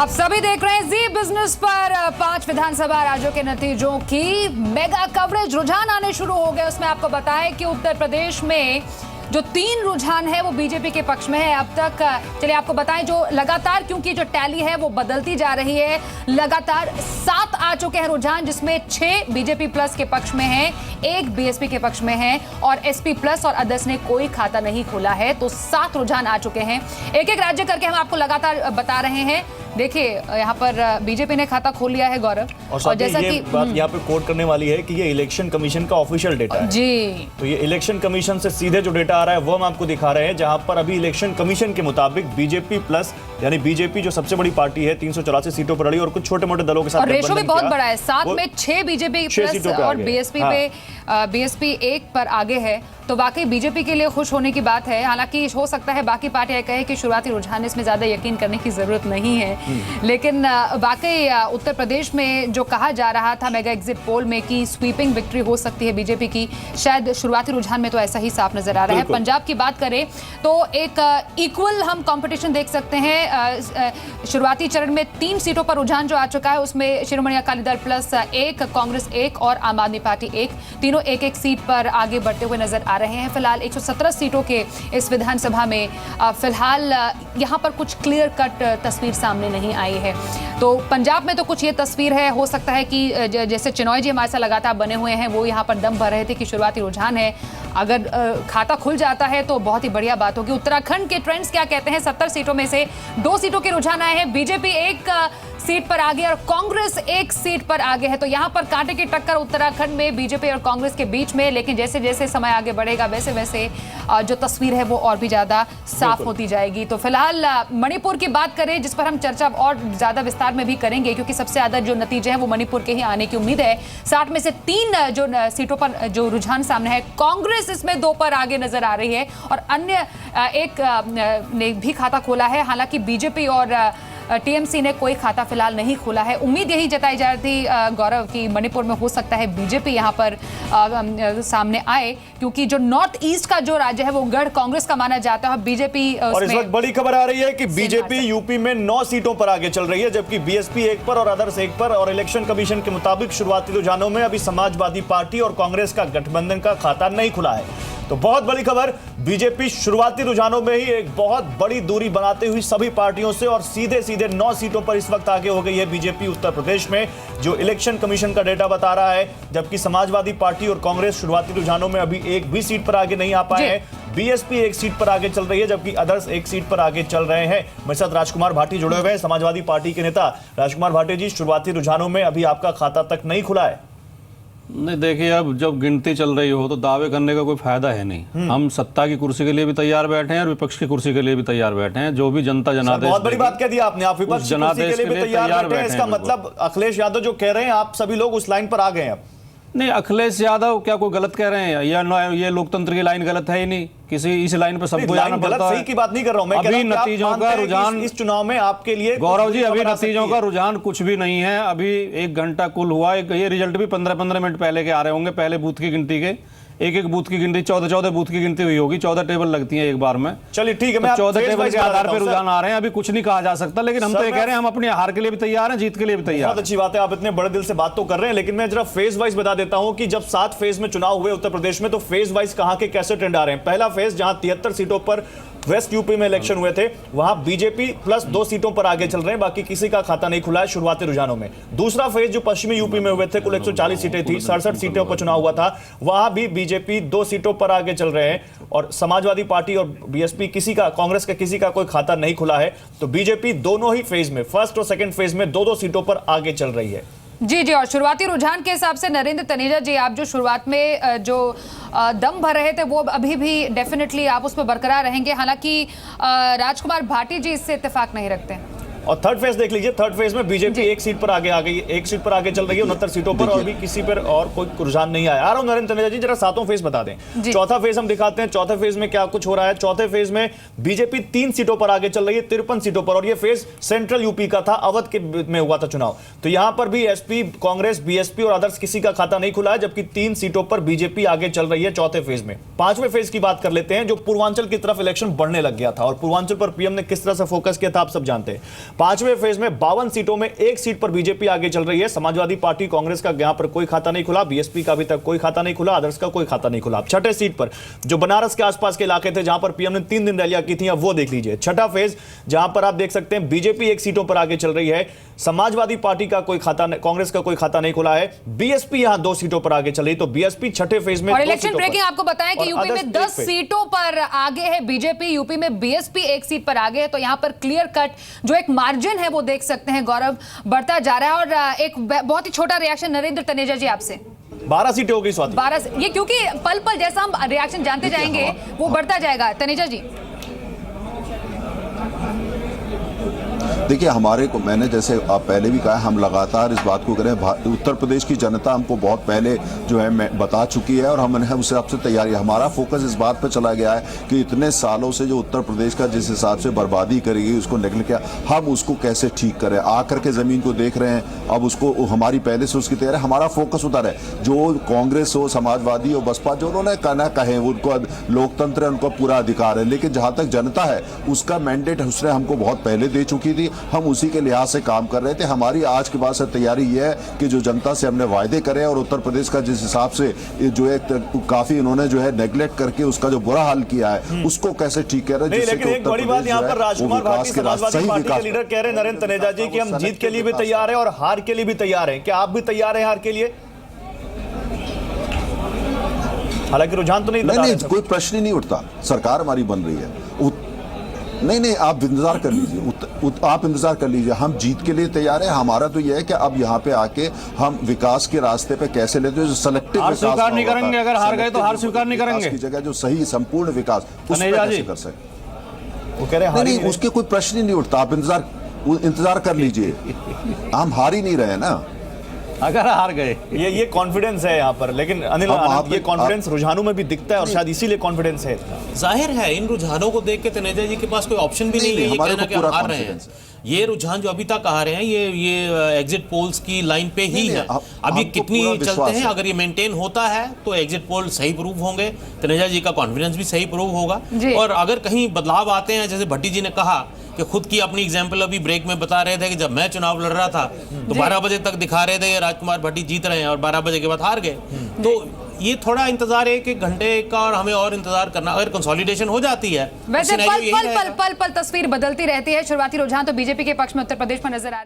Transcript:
आप सभी देख रहे हैं जी बिजनेस पर 5 विधानसभा राज्यों के नतीजों की मेगा कवरेज। रुझान आने शुरू हो गए। उसमें आपको बताएं कि उत्तर प्रदेश में जो 3 रुझान है वो बीजेपी के पक्ष में है अब तक। चलिए आपको बताएं, जो लगातार क्योंकि जो टैली है वो बदलती जा रही है, लगातार 7 आ चुके हैं रुझान, जिसमें 6 बीजेपी प्लस के पक्ष में है, 1 बीएसपी के पक्ष में है और एसपी प्लस और अदर्स ने कोई खाता नहीं खोला है। तो 7 रुझान आ चुके हैं। एक एक राज्य करके हम आपको लगातार बता रहे हैं। देखिए यहाँ पर बीजेपी ने खाता खोल लिया है गौरव, और जैसा कि बात यहाँ पे कोट करने वाली है कि ये इलेक्शन कमीशन का ऑफिशियल डेटा है जी। तो ये इलेक्शन कमीशन से सीधे जो डेटा आ रहा है वो हम आपको दिखा रहे हैं, जहां पर अभी इलेक्शन कमीशन के मुताबिक बीजेपी प्लस यानी बीजेपी जो सबसे बड़ी पार्टी है 384 सीटों पर लड़ी और कुछ छोटे मोटे दलों के साथ रेशो भी बहुत बड़ा है। 7 में 6 बीजेपी प्लस और बीएसपी 1 पर आगे है। तो वाकई बीजेपी के लिए खुश होने की बात है। हालांकि हो सकता है बाकी पार्टियां कहें कि शुरुआती रुझान इसमें ज्यादा यकीन करने की जरूरत नहीं है, लेकिन वाकई उत्तर प्रदेश में जो कहा जा रहा था मेगा एग्जिट पोल में कि स्वीपिंग विक्ट्री हो सकती है बीजेपी की, शायद शुरुआती रुझान में तो ऐसा ही साफ नजर आ रहा है। पंजाब की बात करें तो एक इक्वल हम कंपटीशन देख सकते हैं। शुरुआती चरण में 3 सीटों पर रुझान जो आ चुका है उसमें शिरोमणि अकाली दल प्लस 1, कांग्रेस 1 और आम आदमी पार्टी 1, तीनों 1-1 सीट पर आगे बढ़ते हुए नजर आ रहे हैं। फिलहाल 117 सीटों के इस विधानसभा में फिलहाल यहां पर कुछ क्लियर कट तस्वीर सामने नहीं आई है। तो पंजाब में तो कुछ ये तस्वीर है। हो सकता है कि जैसे चिनॉय जी हमारे साथ लगातार बने हुए हैं, वो यहां पर दम भर रहे थे कि शुरुआती रुझान है, अगर खाता खुल जाता है तो बहुत ही बढ़िया बात होगी। उत्तराखंड के ट्रेंड्स क्या कहते हैं? 70 सीटों में से 2 सीटों के रुझान आए हैं। बीजेपी 1 सीट पर आगे और कांग्रेस 1 सीट पर आगे है। तो यहां पर कांटे की टक्कर उत्तराखंड में बीजेपी और कांग्रेस के बीच में, लेकिन जैसे जैसे समय आगे बढ़ेगा वैसे वैसे जो तस्वीर है वो और भी ज्यादा साफ होती जाएगी। तो फिलहाल मणिपुर की बात करें, जिस पर हम चर्चा और ज्यादा विस्तार में भी करेंगे, क्योंकि सबसे ज्यादा जो नतीजे हैं वो मणिपुर के ही आने की उम्मीद है। 60 में से 3 जो सीटों पर जो रुझान सामने है, कांग्रेस इसमें 2 पर आगे नजर आ रही है और अन्य एक ने भी खाता खोला है। हालांकि बीजेपी और टीएमसी ने कोई खाता फिलहाल नहीं खोला है। उम्मीद यही जताई जा रही थी गौरव कि मणिपुर में हो सकता है बीजेपी यहां पर सामने आए, क्योंकि जो नॉर्थ ईस्ट का जो राज्य है वो गढ़ कांग्रेस का माना जाता है। बीजेपी और इस वक्त बड़ी खबर आ रही है कि बीजेपी यूपी में 9 सीटों पर आगे चल रही है, जबकि बीएसपी 1 पर और अदर्स 1 पर। और इलेक्शन कमीशन के मुताबिक शुरुआती रुझानों में अभी समाजवादी पार्टी और कांग्रेस का गठबंधन का खाता नहीं खुला है। तो बहुत बड़ी खबर, बीजेपी शुरुआती रुझानों में ही एक बहुत बड़ी दूरी बनाते हुए सभी पार्टियों से और सीधे सीधे 9 सीटों पर इस वक्त आगे हो गई है बीजेपी उत्तर प्रदेश में, जो इलेक्शन कमीशन का डेटा बता रहा है। जबकि समाजवादी पार्टी और कांग्रेस शुरुआती रुझानों में अभी 1 भी सीट पर आगे नहीं आ पाए हैं। बीएसपी 1 सीट पर आगे चल रही है, जबकि अदर्स 1 सीट पर आगे चल रहे हैं। मेरे साथ राजकुमार भाटी जुड़े हुए हैं, समाजवादी पार्टी के नेता। राजकुमार भाटी जी, शुरुआती रुझानों में अभी आपका खाता तक नहीं खुला है। नहीं, देखिए, अब जब गिनती चल रही हो तो दावे करने का कोई फायदा है नहीं। हम सत्ता की कुर्सी के लिए भी तैयार बैठे हैं और विपक्ष की कुर्सी के लिए भी तैयार बैठे हैं। जो भी जनता जनादेश, बहुत बड़ी बात कह दी आपने, आप विपक्ष की कुर्सी के लिए भी तैयार बैठे हैं। इसका मतलब अखिलेश यादव जो कह रहे हैं, आप सभी लोग उस लाइन पर आ गए हैं अब। नहीं, अखिलेश यादव क्या कोई गलत कह रहे हैं? या ये लोकतंत्र की लाइन गलत है ही नहीं, किसी इस लाइन पर सबको जाना पड़ता है। सही की बात नहीं कर रहा हूं मैं, अभी नतीजों का रुझान इस चुनाव में आपके लिए गौरव जी, अभी नतीजों का रुझान कुछ भी नहीं है। अभी 1 घंटा कुल हुआ, ये रिजल्ट भी 15-15 मिनट पहले के आ रहे होंगे। पहले बूथ की गिनती के एक बूथ की गिनती 14 बूथ की गिनती हुई होगी। 14 टेबल लगती हैं एक बार में। चलिए ठीक है, मैं 14 टेबल के आधार पर रुझान आ रहे हैं। अभी कुछ नहीं कहा जा सकता, लेकिन हम तो ये कह रहे हैं हम अपने हार के लिए भी तैयार हैं, जीत के लिए भी तैयार। बहुत अच्छी बात है, आप इतने बड़े दिल से बात तो कर रहे हैं, लेकिन मैं जरा फेज वाइज बता देता हूं कि जब 7 फेज में चुनाव हुए उत्तर प्रदेश में, तो फेज वाइज कहां के कैसे ट्रेंड आ रहे हैं। पहला फेज जहां 73 सीटों पर वेस्ट यूपी में इलेक्शन हुए थे, वहां बीजेपी प्लस 2 सीटों पर आगे चल रहे हैं, बाकी किसी का खाता नहीं खुला है शुरुआती रुझानों में। दूसरा फेज जो पश्चिमी यूपी में हुए थे, कुल 140 सीटें थी, 67 सीटों पर चुनाव हुआ था, वहां भी बीजेपी 2 सीटों पर आगे चल रहे हैं और समाजवादी पार्टी और बीएसपी किसी का, कांग्रेस का किसी का कोई खाता नहीं खुला है। तो बीजेपी दोनों ही फेज में, फर्स्ट और सेकंड फेज में 2-2 सीटों पर आगे चल रही है। जी। और शुरुआती रुझान के हिसाब से नरेंद्र तनेजा जी, आप जो शुरुआत में जो दम भर रहे थे वो अभी भी डेफिनेटली आप उस पर बरकरार रहेंगे। हालांकि राजकुमार भाटी जी इससे इत्तेफाक नहीं रखते हैं। और थर्ड फेज देख लीजिए, थर्ड फेज में बीजेपी 1 सीट पर आगे आ गई, 1 सीट पर आगे चल रही है 69 सीटों पर, और भी किसी पर और कोई रुझान नहीं आया। आ रहा हूं नरेंद्र तनेजा जी, जरा 7वां फेज बता दें। चौथा फेज हम दिखाते हैं, चौथे फेज में क्या कुछ हो रहा है। चौथे फेज में बीजेपी 3 सीटों पर आगे चल रही है, 53 सीटों पर, और ये फेज सेंट्रल यूपी का था, अवध के में हुआ था चुनाव। तो यहां पर भी एसपी, कांग्रेस, बीएसपी और अदर्स किसी का खाता नहीं खुला है, जबकि 3 सीटों पर बीजेपी आगे चल रही है चौथे फेज में। 5वें फेज की बात कर लेते हैं, जो पूर्वांचल की तरफ इलेक्शन बढ़ने लग गया था और पूर्वांचल पर पीएम ने किस तरह से फोकस किया था आप सब जानते हैं। पांचवें फेज में 52 सीटों में 1 सीट पर बीजेपी आगे चल रही है। समाजवादी पार्टी, कांग्रेस का यहां पर कोई खाता नहीं खुला, बीएसपी का अभी तक कोई खाता नहीं खुला, आदर्श का कोई खाता नहीं खुला। छठे सीट पर जो बनारस के आसपास के इलाके थे जहां पर पीएम ने 3 दिन रैलियां की थी, अब वो देख लीजिए। छठा फेज जहां पर आप देख सकते हैं बीजेपी 1 सीटों पर आगे चल रही है, समाजवादी पार्टी का कोई खाता, कांग्रेस का कोई खाता नहीं खुला है, बीएसपी यहां 2 सीटों पर आगे चल रही, तो बीएसपी छठे फेज में और 2 इलेक्शन सीटों ब्रेकिंग पर। आपको बताएं कि और यूपी में others 10 पे। सीटों पर आगे है बीजेपी, यूपी में बीएसपी 1 सीट पर आगे है। तो यहां पर क्लियर कट जो एक मार्जिन है वो देख सकते हैं गौरव, बढ़ता जा रहा है। और एक बहुत ही छोटा रिएक्शन नरेंद्र तनेजा जी आपसे। 12 सीटें होगी स्वाति। 12 ये क्योंकि पल पल जैसा हम रिएक्शन जानते जाएंगे वो बढ़ता जाएगा। तनेजा जी देखिए, हमारे को मैंने जैसे आप पहले भी कहा, हम लगातार इस बात को करें, उत्तर प्रदेश की जनता हमको बहुत पहले जो है बता चुकी है और हमने उस हिसाब से तैयारी, हमारा फोकस इस बात पर चला गया है कि इतने सालों से जो उत्तर प्रदेश का जिस हिसाब से बर्बादी करी गई, उसको निकल किया, हम उसको कैसे ठीक करें। आकर के ज़मीन को देख रहे हैं, अब उसको हमारी पहले से उसकी तैयारी, हमारा फोकस उधर है। जो कांग्रेस हो, समाजवादी हो, बसपा, जो उन्होंने कहना कहे, उनको लोकतंत्र है, उनको पूरा अधिकार है, लेकिन जहाँ तक जनता है उसका मैंडेट उसने हमको बहुत पहले दे चुकी थी, हम उसी के लिहाज से काम कर रहे थे। हमारी आज के बाद से तैयारी यह है कि जो जनता से हमने वायदे करे और उत्तर प्रदेश का जिस हिसाब से जो है काफी इन्होंने जो है नेग्लेक्ट करके उसका जो बुरा हाल किया है, उसको कैसे ठीक कर रहे हैं। लेकिन एक बड़ी बात यहाँ पर राजकुमार भारती समाजवादी पार्टी के लीडर कह रहे हैं नरेंद्र तनेजा जी कि हम जीत के लिए भी तैयार हैं और हार के लिए भी तैयार हैं। क्या आप भी तैयार हैं हार के लिए? हालांकि रुझान तो नहीं, कोई प्रश्न ही नहीं उठता। सरकार हमारी बन रही है, नहीं, आप इंतजार कर लीजिए, आप इंतजार कर लीजिए, हम जीत के लिए तैयार हैं। हमारा तो यह है कि अब यहाँ पे आके हम विकास के रास्ते पे कैसे लेते हैं, सेलेक्टिव हार स्वीकार नहीं करेंगे। अगर हार गए तो हार स्वीकार नहीं करेंगे की जगह जो सही संपूर्ण विकास उस पर कैसे कर सकते। वो कह रहे हैं नहीं, उसके कोई प्रश्न ही नहीं उठता। आप इंतजार कर लीजिए, हम हार ही नहीं रहे ना अगर हार गए। ये कॉन्फिडेंस है यहाँ पर, लेकिन अनिल आनंद, ये कॉन्फिडेंस रुझानों में भी दिखता है और शायद इसीलिए कॉन्फिडेंस है। जाहिर है इन रुझानों को देख के तनेजा जी के पास कोई ऑप्शन भी नहीं है ये कहना कि हार रहे हैं। ये रुझान जो अभी तक आ रहे हैं ये एग्जिट पोल्स की लाइन पे ही है। अब ये कितनी चलते हैं, अगर ये मेंटेन होता है तो एग्जिट पोल सही प्रूव होंगे, तनेजा जी का कॉन्फिडेंस भी सही प्रूव होगा। और अगर कहीं बदलाव आते हैं, जैसे भट्टी जी ने कहा कि खुद की अपनी एग्जाम्पल अभी ब्रेक में बता रहे थे कि जब मैं चुनाव लड़ रहा था तो 12 बजे तक दिखा रहे थे राजकुमार भट्टी जीत रहे हैं और 12 बजे के बाद हार गए। तो ये थोड़ा इंतजार है कि घंटे का, और हमें और इंतजार करना। अगर कंसोलिडेशन हो जाती है, वैसे पल पल तस्वीर बदलती रहती है। शुरुआती रुझान तो बीजेपी के पक्ष में उत्तर प्रदेश में नजर आ रहे हैं।